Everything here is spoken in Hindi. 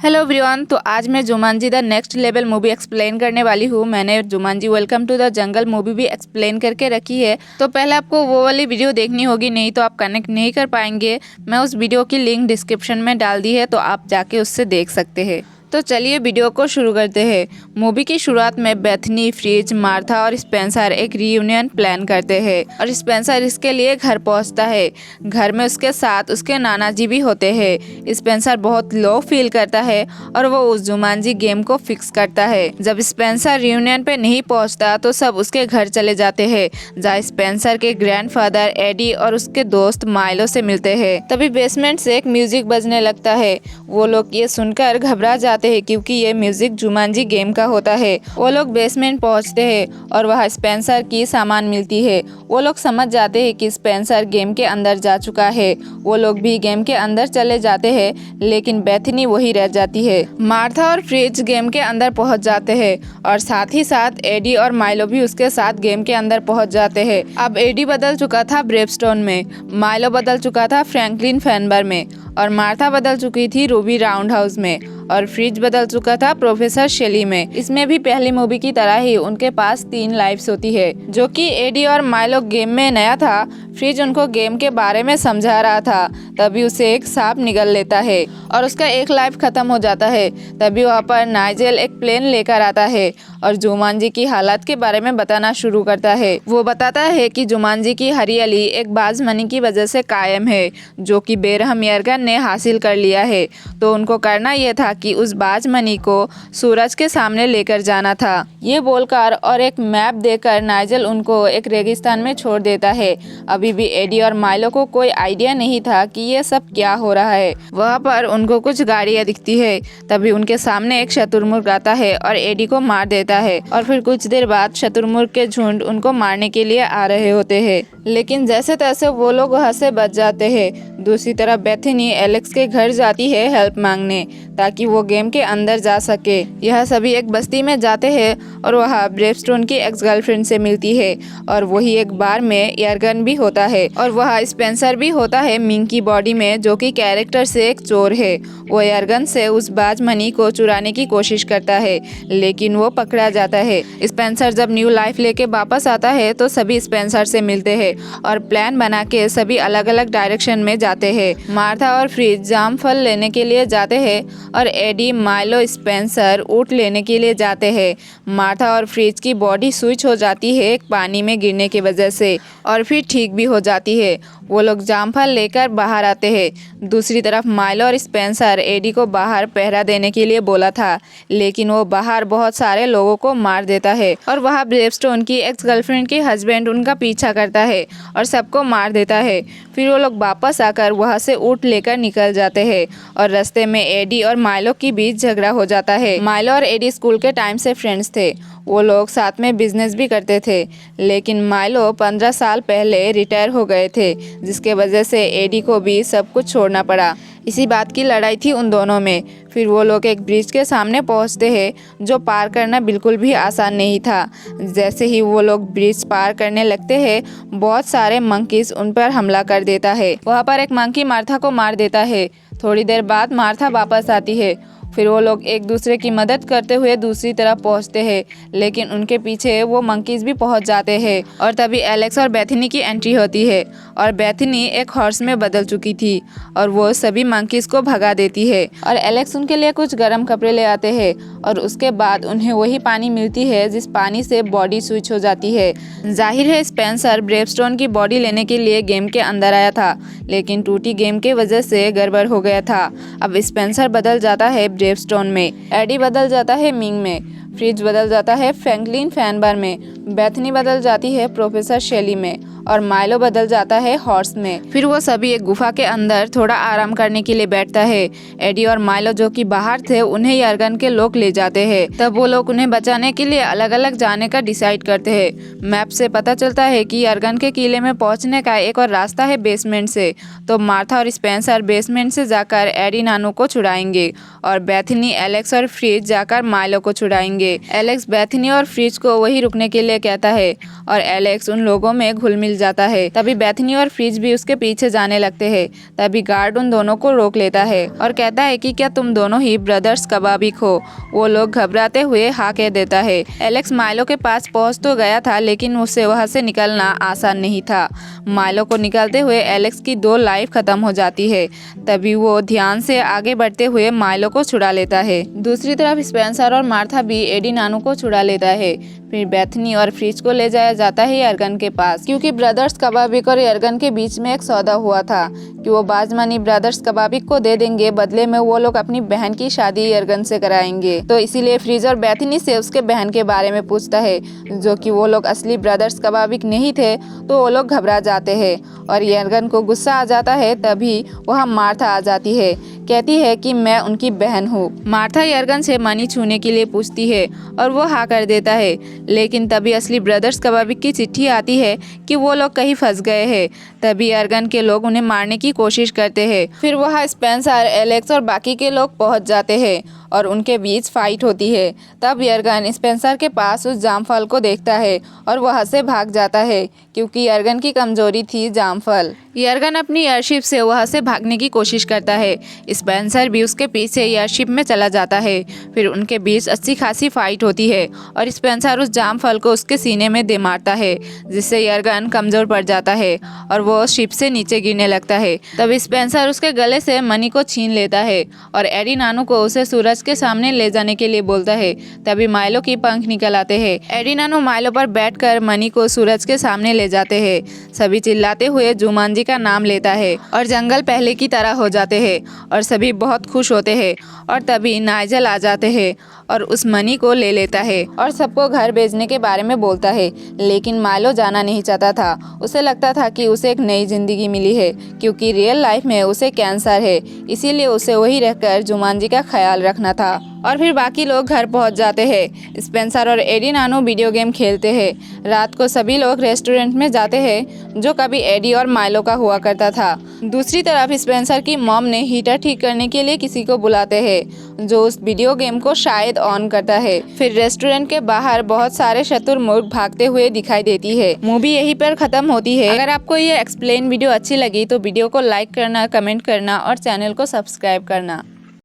Hello everyone. तो आज मैं Jumanji the next level movie explain करने वाली हूँ। मैंने Jumanji welcome to the jungle movie भी एक्सप्लेन करके रखी है, तो पहले आपको वो वाली वीडियो देखनी होगी, नहीं तो आप कनेक्ट नहीं कर पाएंगे। मैं उस वीडियो की लिंक डिस्क्रिप्शन में डाल दी है, तो आप जाके उससे देख सकते हैं। तो चलिए वीडियो को शुरू करते हैं। मूवी की शुरुआत में बेथनी, फ्रिज, मार्था और स्पेंसर एक रियूनियन प्लान करते हैं और स्पेंसर इसके लिए घर पहुंचता है। घर में उसके साथ उसके नाना जी भी होते हैं। स्पेंसर बहुत लो फील करता है और वो उस जुमांजी गेम को फिक्स करता है। जब स्पेंसर रियूनियन पे नहीं पहुंचता तो सब उसके घर चले जाते हैं, जहाँ स्पेंसर के ग्रैंडफादर एडी और उसके दोस्त माइलो से मिलते हैं। तभी बेसमेंट से एक म्यूजिक बजने लगता है। वो लोग ये सुनकर घबरा जाते हैं क्योंकि ये म्यूजिक जुमांजी गेम का होता है। वो लोग बेसमेंट पहुंचते हैं और वहाँ स्पेंसर की सामान मिलती है। वो लोग समझ जाते हैं कि स्पेंसर गेम के अंदर जा चुका है। वो लोग भी गेम के अंदर चले जाते हैं, लेकिन बेथनी वही रह जाती है। मार्था और फ्रिज गेम के अंदर पहुंच जाते हैं और साथ ही साथ एडी और माइलो भी उसके साथ गेम के अंदर पहुंच जाते हैं। अब एडी बदल चुका था ब्रेवस्टोन में, माइलो बदल चुका था फ्रैंकलिन फैनबर में और मार्था बदल चुकी थी रूबी राउंड हाउस में और फ्रिज बदल चुका था प्रोफेसर शेली में। इसमें भी पहली मूवी की तरह ही उनके पास 3 लाइफ्स होती है। जो कि एडी और माइलो गेम में नया था। फ्रिज उनको गेम के बारे में समझा रहा था, तभी उसे एक सांप निगल लेता है और उसका एक लाइफ खत्म हो जाता है। तभी वहाँ पर नाइजेल एक प्लेन लेकर आता है और जुमांजी की हालत के बारे में बताना शुरू करता है। वो बताता है कि जुमांजी की हरियाली एक बाज मनी की वजह से कायम है, जो कि बेरहम यर्गन ने हासिल कर लिया है। तो उनको करना यह था कि उस बाज मनी को सूरज के सामने लेकर जाना था। ये बोलकर और एक मैप देकर नाइजेल उनको एक रेगिस्तान में छोड़ देता है। अभी भी एडी और माइलो को कोई आइडिया नहीं था कि ये सब क्या हो रहा है। वहाँ पर उनको कुछ गाड़ियाँ दिखती है। तभी उनके सामने एक शतुरमुर्ग आता है और एडी को मार देता है और फिर कुछ देर बाद शतुरमुर्ग के झुंड उनको मारने के लिए आ रहे होते हैं, लेकिन जैसे तैसे वो लोग वहाँ से बच जाते हैं। दूसरी तरफ बेथनी एलेक्स के घर जाती है हेल्प मांगने, ताकि वो गेम के अंदर जा सके। यह सभी एक बस्ती में जाते हैं और वहाँ ब्रेवस्टोन की एक्स गर्लफ्रेंड से मिलती है और वही एक बार में यर्गन भी होता है और वहाँ स्पेंसर भी होता है मिंग की बॉडी में, जो कि कैरेक्टर से एक चोर है। वो यर्गन से उस बाज मनी को चुराने की कोशिश करता है, लेकिन वो पकड़ा जाता है। स्पेंसर जब न्यू लाइफ लेके वापस आता है तो सभी स्पेंसर से मिलते हैं और प्लान बना के सभी अलग अलग डायरेक्शन में जाते हैं। मार्था और फ्रिज जाम फल लेने के लिए जाते हैं और एडी, माइलो, स्पेंसर ऊँट लेने के लिए जाते हैं। मार्था और फ्रिज की बॉडी स्विच हो जाती है पानी में गिरने की वजह से और फिर ठीक भी हो जाती है। वो लोग जामफल लेकर बाहर आते हैं। दूसरी तरफ माइलो और स्पेंसर एडी को बाहर पहरा देने के लिए बोला था, लेकिन वो बाहर बहुत सारे लोगों को मार देता है और वहाँ ब्रेवस्टोन की एक्स गर्लफ्रेंड के हस्बैंड उनका पीछा करता है और सबको मार देता है। फिर वो लोग वापस आकर वहाँ से ऊँट लेकर निकल जाते हैं और रास्ते में एडी और माइलो के बीच झगड़ा हो जाता है। माइलो और एडी स्कूल के टाइम से फ्रेंड्स थे। वो लोग साथ में बिजनेस भी करते थे, लेकिन माइलो 15 साल पहले रिटायर हो गए थे, जिसके वजह से एडी को भी सब कुछ छोड़ना पड़ा। इसी बात की लड़ाई थी उन दोनों में। फिर वो लोग एक ब्रिज के सामने पहुंचते हैं, जो पार करना बिल्कुल भी आसान नहीं था। जैसे ही वो लोग ब्रिज पार करने लगते हैं, बहुत सारे मंकीज उन पर हमला कर देता है। वहाँ पर एक मंकी मार्था को मार देता है। थोड़ी देर बाद मार्था वापस आती है। फिर वो लोग एक दूसरे की मदद करते हुए दूसरी तरफ पहुंचते हैं, लेकिन उनके पीछे वो मंकीज भी पहुंच जाते हैं और तभी एलेक्स और बेथनी की एंट्री होती है और बेथनी एक हॉर्स में बदल चुकी थी और वो सभी मंकीज को भगा देती है और एलेक्स उनके लिए कुछ गर्म कपड़े ले आते हैं और उसके बाद उन्हें वही पानी मिलती है जिस पानी से बॉडी स्विच हो जाती है। जाहिर है स्पेंसर ब्रेवस्टोन की बॉडी लेने के लिए गेम के अंदर आया था, लेकिन टूटी गेम के वजह से गड़बड़ हो गया था। अब स्पेंसर बदल जाता है ब्रेवस्टोन में, एडी बदल जाता है मिंग में, फ्रिज बदल जाता है फ्रैंकलिन फैनबर में, बेथनी बदल जाती है प्रोफेसर शेली में और माइलो बदल जाता है हॉर्स में। फिर वो सभी एक गुफा के अंदर थोड़ा आराम करने के लिए बैठता है। एडी और माइलो जो कि बाहर थे, उन्हें यर्गन के लोग ले जाते हैं। तब वो लोग उन्हें बचाने के लिए अलग अलग जाने का डिसाइड करते हैं। मैप से पता चलता है कि यर्गन के किले में पहुंचने का एक और रास्ता है बेसमेंट से। तो मार्था और स्पेंसर बेसमेंट से जाकर एडी नानू को छुड़ाएंगे और बेथनी, एलेक्स और फ्रिज जाकर माइलो को छुड़ाएंगे। एलेक्स बेथनी और फ्रिज को वही रुकने के लिए लिए कहता है और एलेक्स उन लोगों में घुल मिल जाता है। तभी बेथनी और फ्रिज भी उसके पीछे जाने लगते हैं। तभी गार्ड उन दोनों को रोक लेता है और कहता है कि क्या तुम दोनों ही ब्रदर्स कबाबिक हो। वो लोग घबराते हुए हाँ कह देता है। एलेक्स माइलो के पास पहुंच तो गया था, लेकिन उससे वहां से निकलना आसान नहीं था। माइलो को निकलते हुए एलेक्स की 2 लाइफ खत्म हो जाती है। तभी वो ध्यान से आगे बढ़ते हुए माइलो को छुड़ा लेता है। दूसरी तरफ स्पेंसर और मार्था भी एडी नानू को छुड़ा लेता है। फिर बेथनी और फ्रिज को ले जाया जाता है यर्गन के पास, क्योंकि ब्रदर्स कबाबिक और यर्गन के बीच में एक सौदा हुआ था कि वो बाजमानी ब्रदर्स कबाबिक को दे देंगे, बदले में वो लोग अपनी बहन की शादी यर्गन से कराएंगे। तो इसीलिए फ्रिज और बेथनी से उसके बहन के बारे में पूछता है, जो कि वो लोग असली ब्रदर्स कबाबिक नहीं थे। तो वो लोग घबरा जाते हैं और यर्गन को गुस्सा आ जाता है। तभी वहाँ मार्था आ जाती है, कहती है कि मैं उनकी बहन हूँ। मार्था यर्गन से मनी छूने के लिए पूछती है और वो हाँ कर देता है, लेकिन तभी असली ब्रदर्स कबाबिक की चिट्ठी आती है कि वो लोग कहीं फंस गए हैं। तभी यर्गन के लोग उन्हें मारने की कोशिश करते हैं। फिर वहाँ स्पेंसर, एलेक्स और बाकी के लोग पहुँच जाते हैं और उनके बीच फाइट होती है। तब यर्गन स्पेंसर के पास उस जामफल को देखता है और वहाँ से भाग जाता है, क्योंकि यर्गन की कमजोरी थी जामफल। यर्गन अपनी एयरशिप से वहाँ से भागने की कोशिश करता है। स्पेंसर भी उसके पीछे एयरशिप में चला जाता है। फिर उनके बीच अच्छी खासी फाइट होती है और स्पेंसर उस जामफल को उसके सीने में दे मारता है, जिससे यर्गन कमजोर पड़ जाता है और वो शिप से नीचे गिरने लगता है। तब स्पेंसर उसके गले से मनी को छीन लेता है और एडी नानू को उसे सूरज के सामने ले जाने के लिए बोलता है। तभी माइलो की पंख निकल आते हैं। एडी नानू माइलो पर बैठकर मनी को सूरज के सामने ले जाते हैं। सभी चिल्लाते हुए जुमांजी का नाम लेता है और जंगल पहले की तरह हो जाते हैं और सभी बहुत खुश होते हैं। और तभी नाइजल आ जाते हैं और उस मनी को ले लेता है और सबको घर भेजने के बारे में बोलता है। लेकिन माइलो जाना नहीं चाहता था। उसे लगता था कि उसे एक नई जिंदगी मिली है, क्योंकि रियल लाइफ में उसे कैंसर है, इसीलिए उसे वही रहकर जुमांजी का ख्याल रखना था। और फिर बाकी लोग घर पहुंच जाते हैं। स्पेंसर और एडी नानू वीडियो गेम खेलते हैं। रात को सभी लोग रेस्टोरेंट में जाते हैं, जो कभी एडी और माइलो का हुआ करता था। दूसरी तरफ स्पेंसर की मॉम ने हीटर ठीक करने के लिए किसी को बुलाते हैं, जो उस वीडियो गेम को शायद ऑन करता है। फिर रेस्टोरेंट के बाहर बहुत सारे शुतुरमुर्ग भागते हुए दिखाई देती है। मूवी यहीं पर खत्म होती है। अगर आपको ये एक्सप्लेन वीडियो अच्छी लगी तो वीडियो को लाइक करना, कमेंट करना और चैनल को सब्सक्राइब करना।